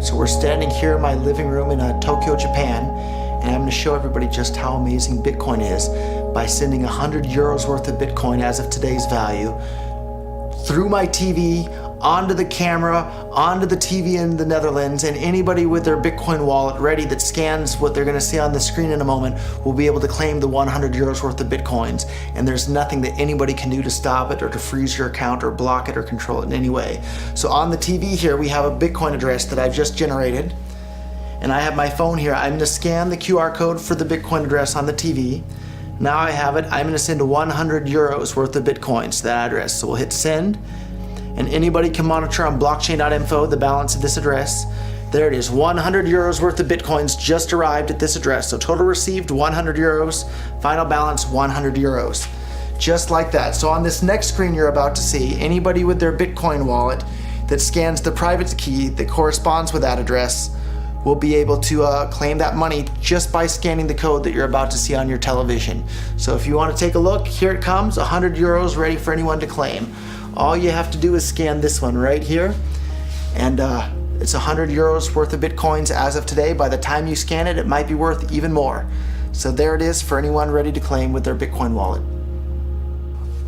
So we're standing here in my living room in Tokyo, Japan, and I'm going to show everybody just how amazing Bitcoin is by sending 100 euros worth of Bitcoin as of today's value through my TV, onto the camera, onto the TV in the Netherlands, and anybody with their Bitcoin wallet ready that scans what they're going to see on the screen in a moment will be able to claim the 100 euros worth of Bitcoins. And there's nothing that anybody can do to stop it or to freeze your account or block it or control it in any way. So on the TV here, we have a Bitcoin address that I've just generated. And I have my phone here. I'm going to scan the QR code for the Bitcoin address on the TV. Now I have it. I'm going to send 100 euros worth of Bitcoins to that address. So we'll hit send. And anybody can monitor on blockchain.info the balance of this address. There it is, 100 euros worth of Bitcoins just arrived at this address. So total received 100 euros, final balance 100 euros. Just like that. So on this next screen you're about to see, anybody with their Bitcoin wallet that scans the private key that corresponds with that address will be able to claim that money just by scanning the code that you're about to see on your television. So if you want to take a look, here it comes, 100 euros ready for anyone to claim. All you have to do is scan this one right here, and it's 100 euros worth of Bitcoins as of today. By the time you scan it, it might be worth even more. So there it is for anyone ready to claim with their Bitcoin wallet.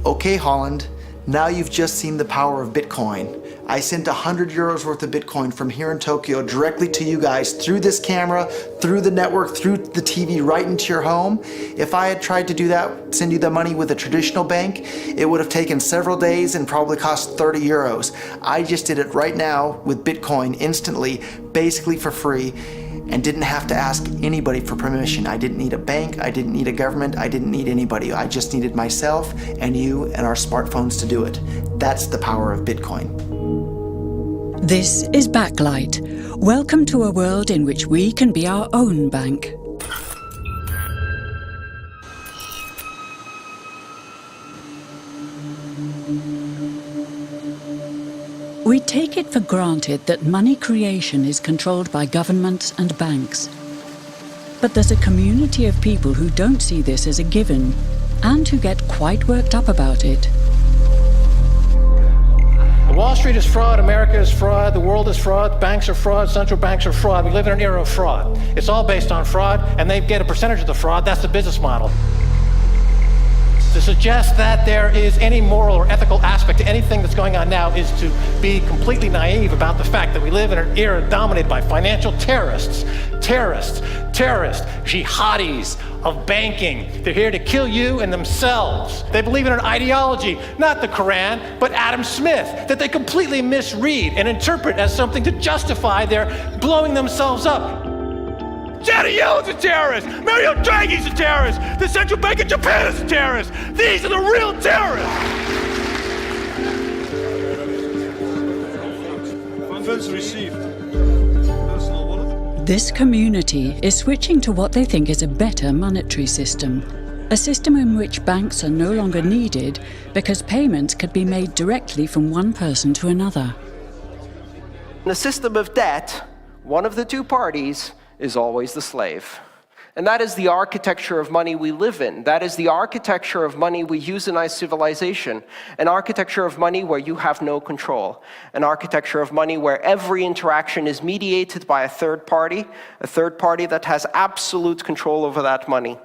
Okay, Holland, now you've just seen the power of Bitcoin. I sent 100 euros worth of Bitcoin from here in Tokyo directly to you guys through this camera, through the network, through the TV, right into your home. If I had tried to do that, send you the money with a traditional bank, it would have taken several days and probably cost 30 euros. I just did it right now with Bitcoin instantly, basically for free, and didn't have to ask anybody for permission. I didn't need a bank, I didn't need a government, I didn't need anybody. I just needed myself and you and our smartphones to do it. That's the power of Bitcoin. This is Backlight. Welcome to a world in which we can be our own bank. We take it for granted that money creation is controlled by governments and banks. But there's a community of people who don't see this as a given and who get quite worked up about it. Wall Street is fraud, America is fraud, the world is fraud, banks are fraud, central banks are fraud. We live in an era of fraud. It's all based on fraud, and they get a percentage of the fraud. That's the business model. To suggest that there is any moral or ethical aspect to anything that's going on now is to be completely naive about the fact that we live in an era dominated by financial terrorists, jihadis of banking. They're here to kill you and themselves. They believe in an ideology, not the Quran, but Adam Smith, that they completely misread and interpret as something to justify their blowing themselves up. Janet Yellen's a terrorist! Mario Draghi's a terrorist! The Central Bank of Japan is a terrorist! These are the real terrorists! Funds received. This community is switching to what they think is a better monetary system. A system in which banks are no longer needed because payments could be made directly from one person to another. In a system of debt, one of the two parties is always the slave. And that is the architecture of money we live in. That is the architecture of money we use in our civilization. An architecture of money where you have no control. An architecture of money where every interaction is mediated by a third party that has absolute control over that money.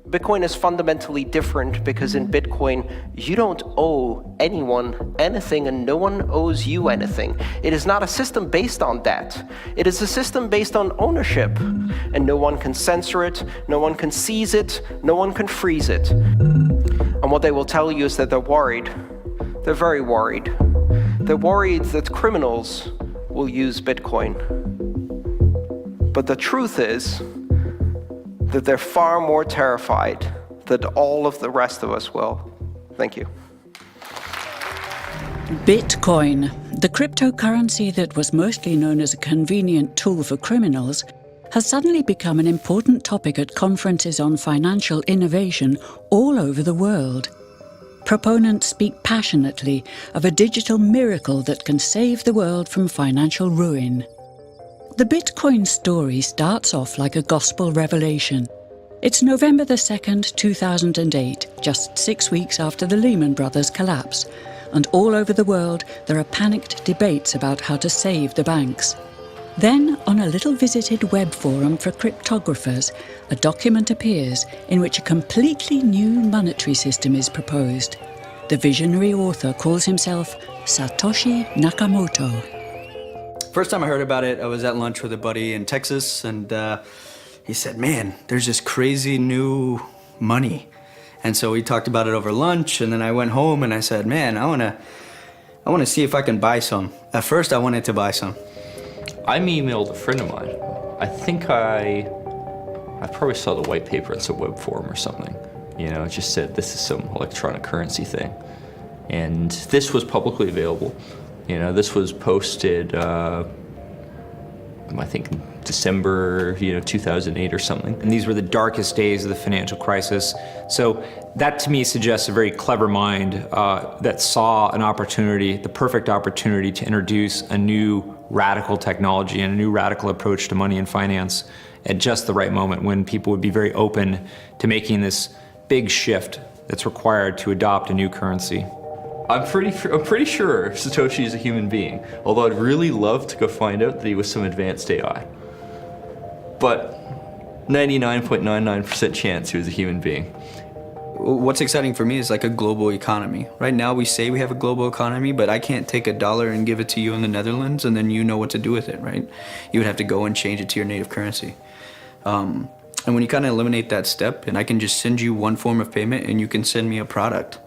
Bitcoin is fundamentally different because in Bitcoin, you don't owe anyone anything and no one owes you anything. It is not a system based on debt. It is a system based on ownership. And no one can censor it, no one can seize it, no one can freeze it. And what they will tell you is that they're worried. They're very worried. They're worried that criminals will use Bitcoin. But the truth is that they're far more terrified than all of the rest of us will. Thank you. Bitcoin, the cryptocurrency that was mostly known as a convenient tool for criminals, has suddenly become an important topic at conferences on financial innovation all over the world. Proponents speak passionately of a digital miracle that can save the world from financial ruin. The Bitcoin story starts off like a gospel revelation. It's November the 2nd, 2008, just 6 weeks after the Lehman Brothers collapse, and all over the world there are panicked debates about how to save the banks. Then, on a little visited web forum for cryptographers, a document appears in which a completely new monetary system is proposed. The visionary author calls himself Satoshi Nakamoto. First time I heard about it, I was at lunch with a buddy in Texas, and he said, man, there's this crazy new money. And so we talked about it over lunch, and then I went home and I said, man, I wanna see if I can buy some. At first, I wanted to buy some. I emailed a friend of mine. I think I probably saw the white paper in some web forum or something. You know, it just said this is some electronic currency thing. And this was publicly available. You know, this was posted, I think December, 2008 or something. And these were the darkest days of the financial crisis. So that to me suggests a very clever mind that saw an opportunity, the perfect opportunity to introduce a new radical technology and a new radical approach to money and finance at just the right moment when people would be very open to making this big shift that's required to adopt a new currency. I'm pretty sure Satoshi is a human being, although I'd really love to go find out that he was some advanced AI. But 99.99% chance he was a human being. What's exciting for me is like a global economy. Right now we say we have a global economy, but I can't take $1 and give it to you in the Netherlands and then you know what to do with it, right? You would have to go and change it to your native currency. And when you kind of eliminate that step, and I can just send you one form of payment and you can send me a product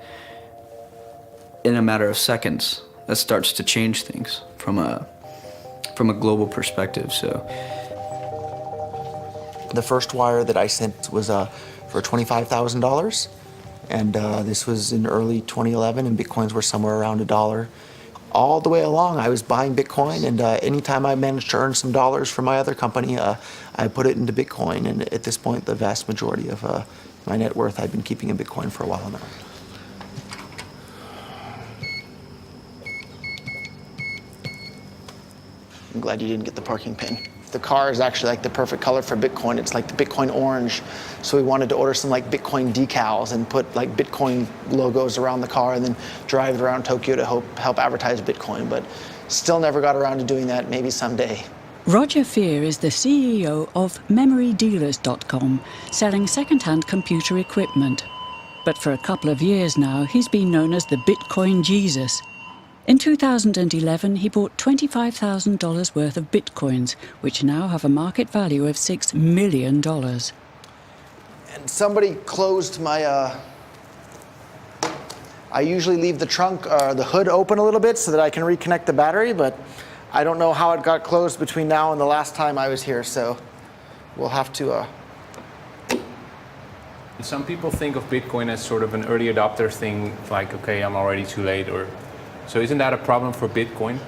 in a matter of seconds, that starts to change things from a global perspective. So The first wire that I sent was for $25,000, and this was in early 2011, and Bitcoins were somewhere around $1. All the way along, I was buying Bitcoin, and anytime I managed to earn some dollars from my other company, I put it into Bitcoin, and at this point, the vast majority of my net worth I've been keeping in Bitcoin for a while now. I'm glad you didn't get the parking pin. The car is actually like the perfect color for Bitcoin. It's like the Bitcoin orange. So we wanted to order some like Bitcoin decals and put like Bitcoin logos around the car and then drive it around Tokyo to help advertise Bitcoin. But still never got around to doing that, maybe someday. Roger Fear is the CEO of MemoryDealers.com, selling second-hand computer equipment. But for a couple of years now, he's been known as the Bitcoin Jesus. In 2011, he bought $25,000 worth of Bitcoins, which now have a market value of $6 million. And somebody closed my, I usually leave the trunk, the hood open a little bit so that I can reconnect the battery, but I don't know how it got closed between now and the last time I was here, so we'll have to... Some people think of Bitcoin as sort of an early adopter thing, like, okay, I'm already too late, or... So isn't that a problem for Bitcoin?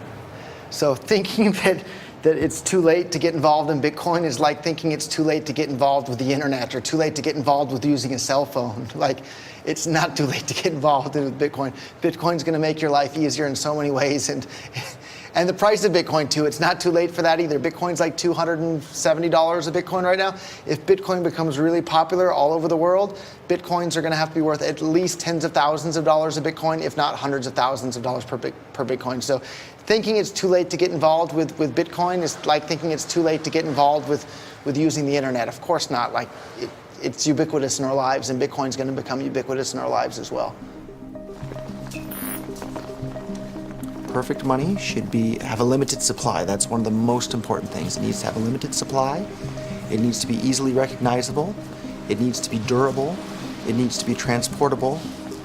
So thinking that it's too late to get involved in Bitcoin is like thinking it's too late to get involved with the internet or too late to get involved with using a cell phone. Like, it's not too late to get involved with Bitcoin. Bitcoin's going to make your life easier in so many ways. And the price of Bitcoin, too, it's not too late for that either. Bitcoin's like $270 a Bitcoin right now. If Bitcoin becomes really popular all over the world, Bitcoins are going to have to be worth at least tens of thousands of dollars a Bitcoin, if not hundreds of thousands of dollars per Bitcoin. So thinking it's too late to get involved with Bitcoin is like thinking it's too late to get involved with using the internet. Of course not. Like, it's ubiquitous in our lives, and Bitcoin's going to become ubiquitous in our lives as well. Perfect money should have a limited supply. That's one of the most important things. It needs to have a limited supply. It needs to be easily recognizable. It needs to be durable. It needs to be transportable.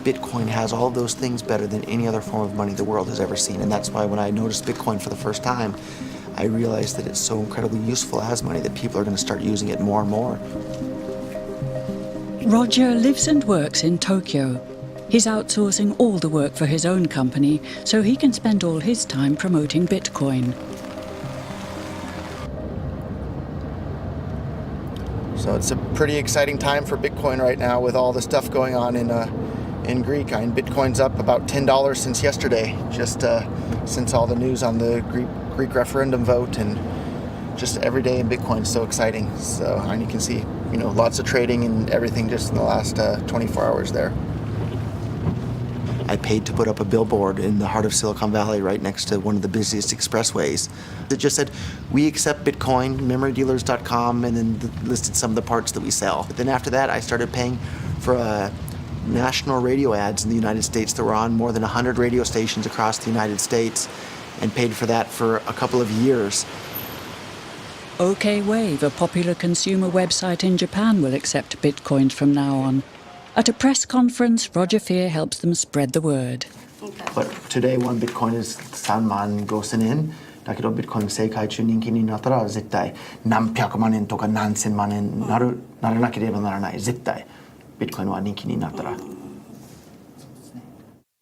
Bitcoin has all of those things better than any other form of money the world has ever seen. And that's why when I noticed Bitcoin for the first time, I realized that it's so incredibly useful as money that people are going to start using it more and more. Roger lives and works in Tokyo. He's outsourcing all the work for his own company so he can spend all his time promoting Bitcoin. So it's a pretty exciting time for Bitcoin right now with all the stuff going on in Greek. Bitcoin's up about $10 since yesterday, just since all the news on the Greek referendum vote, and just every day in Bitcoin is so exciting. So, and you can see, lots of trading and everything just in the last 24 hours there. I paid to put up a billboard in the heart of Silicon Valley right next to one of the busiest expressways. It just said, we accept Bitcoin, memorydealers.com, and then listed some of the parts that we sell. But then after that, I started paying for national radio ads in the United States that were on more than 100 radio stations across the United States, and paid for that for a couple of years. OK Wave, a popular consumer website in Japan, will accept Bitcoins from now on. At a press conference, Roger Fear helps them spread the word. But today, one Bitcoin is 35,000 yen. だけど、Bitcoin 世界中人気になったら絶対何百万円とか何千万円ならなければならない。絶対 Bitcoin は人気になったら。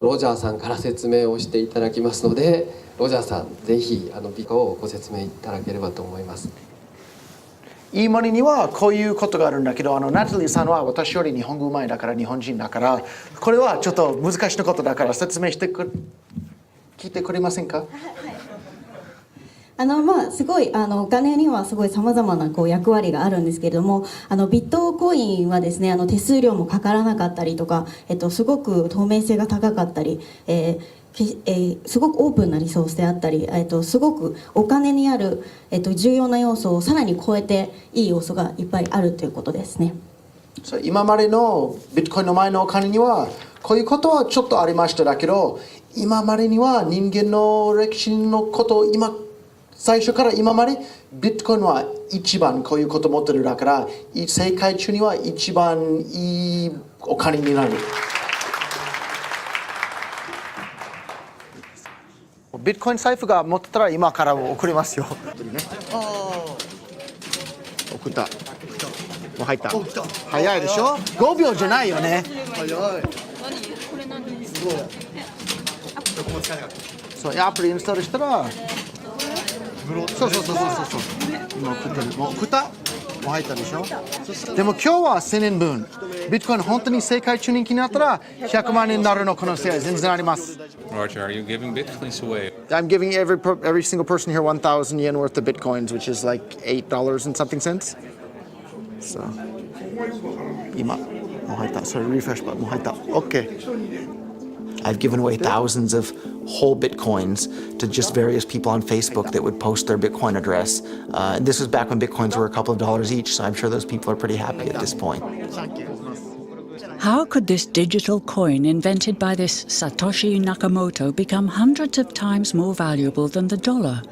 ロジャーさんから説明をしていただきますので、ロジャーさん、ぜひビコをご説明いただければと思います。いいマニにはこういうことがあるんだけど、ナタリーさんは私より日本語うまいだから日本人だから、これはちょっと難しいことだから説明して聞いてくれませんか？すごいお金にはすごいさまざまな役割があるんですけれども、ビットコインはですね、手数料もかからなかったりとか、すごく透明性が高かったり、すごくオープンなリソースであったり、すごくお金にある、重要な要素をさらに超えていい要素がいっぱいあるということですね。今までのビットコインの前のお金にはこういうことはちょっとありましただけど、今までには人間の歴史のこと最初から今までビットコインは一番こういうこと持ってるだから、世界中には一番いいお金になる。ビットコイン財布が持ってたら今から送りますよ。送った。もう入った。早いでしょ？ 5 秒じゃないよね。早い。これ何？すごい。そう、アプリインストールしたら。そう。今送ってる。もう送った？もう入ったでしょ？でも今日は1000円分。ビットコイン本当に世界中人気になったら100万円になるの可能性は全然あります。Roger, are you giving bitcoins away? I'm giving every single person here 1,000 yen worth of bitcoins, which is like $8 and something cents. So, 今もう入った。それリフレッシュバットもう入った。OK. I've given away thousands of whole Bitcoins to just various people on Facebook that would post their Bitcoin address. And this was back when Bitcoins were a couple of dollars each, so I'm sure those people are pretty happy at this point. How could this digital coin invented by this Satoshi Nakamoto become hundreds of times more valuable than the dollar?